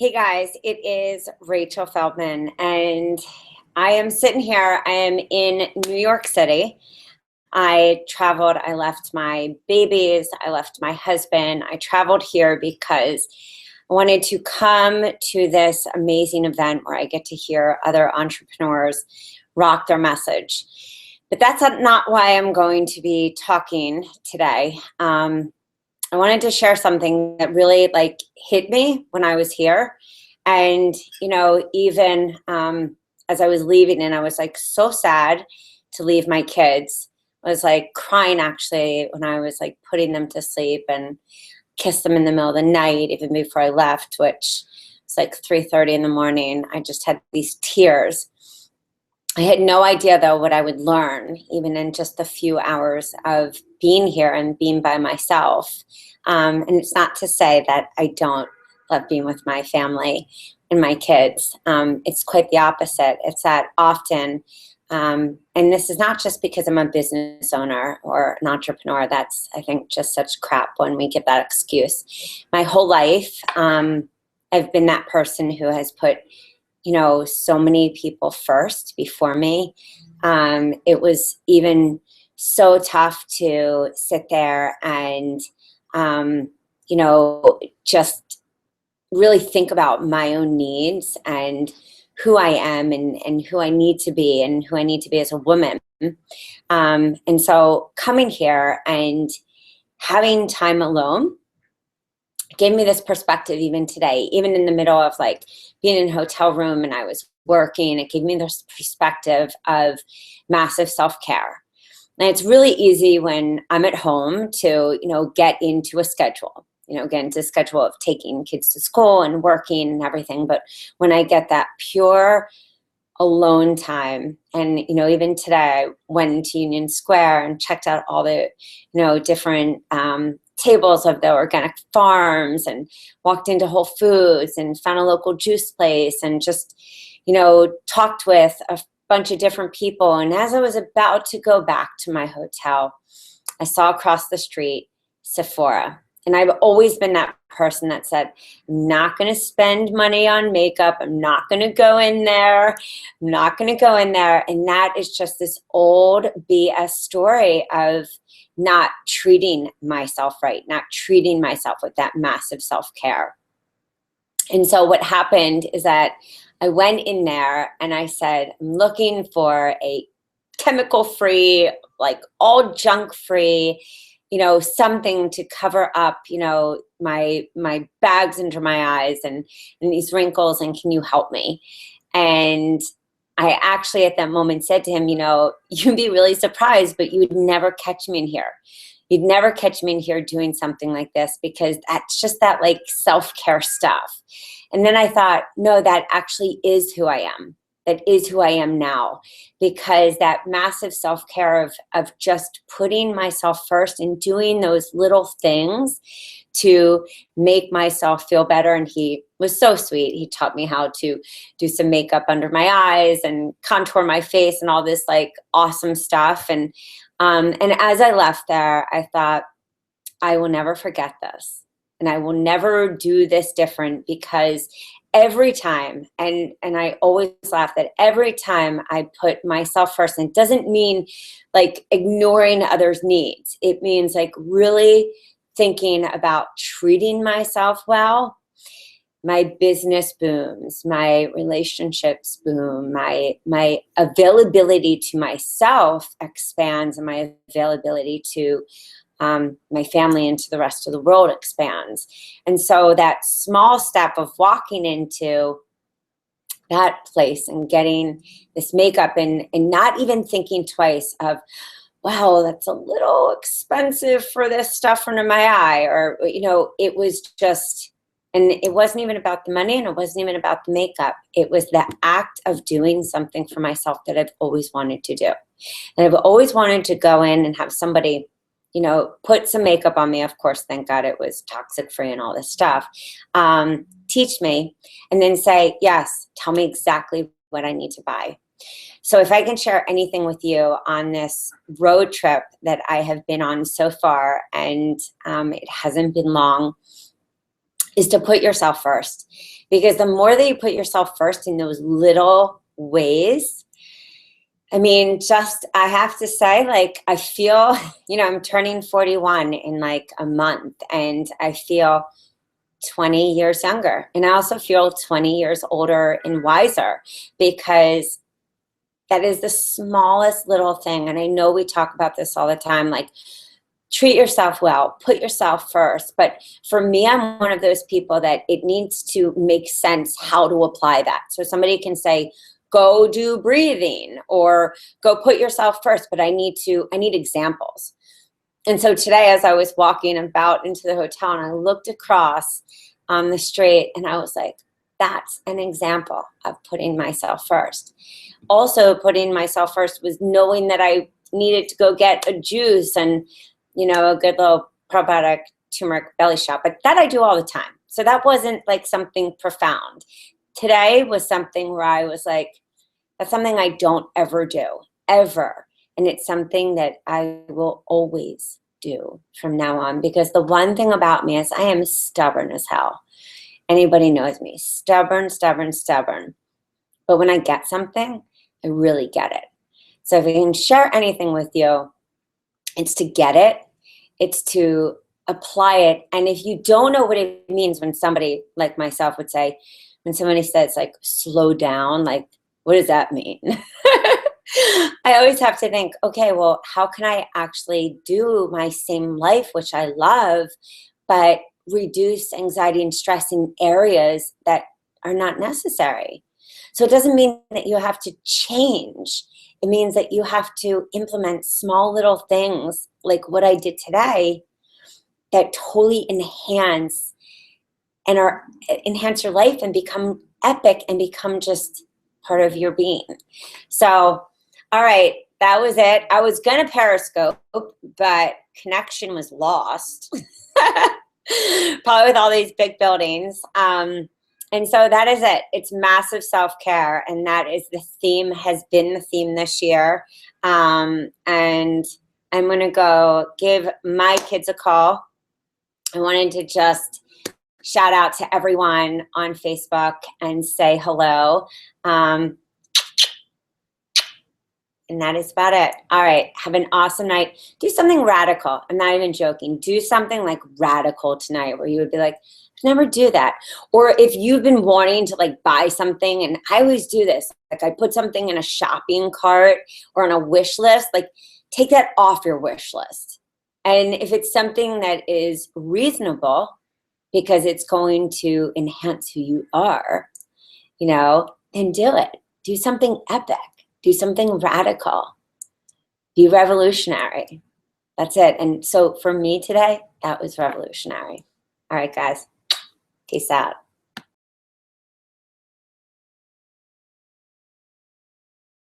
Hey guys, it is Rachel Feldman, and I am sitting here. I am in New York City. I traveled, I left my babies, I left my husband. I traveled here because I wanted to come to this amazing event where I get to hear other entrepreneurs rock their message. But that's not why I'm going to be talking today. I wanted to share something that really hit me when I was here. And, even as I was leaving, and I was so sad to leave my kids. I was crying actually when I was putting them to sleep, and kissed them in the middle of the night, even before I left, which was 3:30 in the morning. I just had these tears. I had no idea, though, what I would learn, even in just a few hours of being here and being by myself. And it's not to say that I don't love being with my family and my kids. It's quite the opposite. It's that often, and this is not just because I'm a business owner or an entrepreneur. That's, I think, just such crap when we give that excuse. My whole life, I've been that person who has put so many people first before me. It was even so tough to sit there and, just really think about my own needs and who I am and who I need to be and who I need to be as a woman. And so coming here and having time alone gave me this perspective even today, even in the middle of being in a hotel room and I was working. It gave me this perspective of massive self-care. And it's really easy when I'm at home to, get into a schedule, get into a schedule of taking kids to school and working and everything. But when I get that pure alone time, and, even today I went to Union Square and checked out all the, different, tables of the organic farms, and walked into Whole Foods and found a local juice place and just, talked with a bunch of different people. And as I was about to go back to my hotel, I saw across the street Sephora. And I've always been that person that said, I'm not going to spend money on makeup. I'm not going to go in there. I'm not going to go in there. And that is just this old BS story of not treating myself right, not treating myself with that massive self-care. And so what happened is that I went in there and I said, I'm looking for a chemical-free, all junk-free, something to cover up, my bags under my eyes and these wrinkles, and can you help me? And I actually at that moment said to him, you'd be really surprised, but you would never catch me in here. You'd never catch me in here doing something like this, because that's just that self-care stuff. And then I thought, no, that actually is who I am. That is who I am now, because that massive self-care of just putting myself first and doing those little things to make myself feel better. And he was so sweet. He taught me how to do some makeup under my eyes and contour my face and all this awesome stuff. And as I left there, I thought, I will never forget this. And I will never do this different, because every time, and I always laugh that every time I put myself first, and it doesn't mean ignoring others' needs. It means really thinking about treating myself well. My business booms, my relationships boom, my availability to myself expands, and my availability to my family and to the rest of the world expands. And so that small step of walking into that place and getting this makeup and not even thinking twice of, wow, that's a little expensive for this stuff under my eye, or, it was just, and it wasn't even about the money, and it wasn't even about the makeup. It was the act of doing something for myself that I've always wanted to do. And I've always wanted to go in and have somebody put some makeup on me. Of course, thank God it was toxic free and all this stuff. Teach me, and then say, yes, tell me exactly what I need to buy. So if I can share anything with you on this road trip that I have been on so far, and it hasn't been long, is to put yourself first. Because the more that you put yourself first in those little ways, I mean, just, I have to say, like, I feel, you know, I'm turning 41 in like a month, and I feel 20 years younger. And I also feel 20 years older and wiser, because that is the smallest little thing. And I know we talk about this all the time, like, treat yourself well, put yourself first. But for me, I'm one of those people that it needs to make sense how to apply that. So somebody can say, go do breathing, or go put yourself first, but I need examples. And so today, as I was walking about into the hotel, and I looked across the street, and I was like, that's an example of putting myself first. Also, putting myself first was knowing that I needed to go get a juice and, you know, a good little probiotic turmeric belly shot. But that I do all the time. So that wasn't like something profound. Today was something where I was like, that's something I don't ever do, ever. And it's something that I will always do from now on, because the one thing about me is I am stubborn as hell. Anybody knows me, stubborn, stubborn, stubborn. But when I get something, I really get it. So if I can share anything with you, it's to get it, it's to apply it. And if you don't know what it means, when somebody like myself would say, when somebody says like, slow down, like, what does that mean? I always have to think, okay, well, how can I actually do my same life, which I love, but reduce anxiety and stress in areas that are not necessary? So it doesn't mean that you have to change. It means that you have to implement small little things like what I did today that totally enhance your life and become epic and become just part of your being. So, all right, that was it. I was gonna Periscope, but connection was lost. Probably with all these big buildings. And so that is it. It's massive self-care, and that is the theme, has been the theme this year. And I'm gonna go give my kids a call. I wanted to just shout out to everyone on Facebook and say hello. And that is about it. All right, have an awesome night. Do something radical. I'm not even joking. Do something like radical tonight where you would be like, never do that. Or if you've been wanting to like buy something, and I always do this, like I put something in a shopping cart or on a wish list, like take that off your wish list. And if it's something that is reasonable because it's going to enhance who you are, you know, then do it. Do something epic. Do something radical. Be revolutionary. That's it. And so for me today, that was revolutionary. All right, guys. Peace out.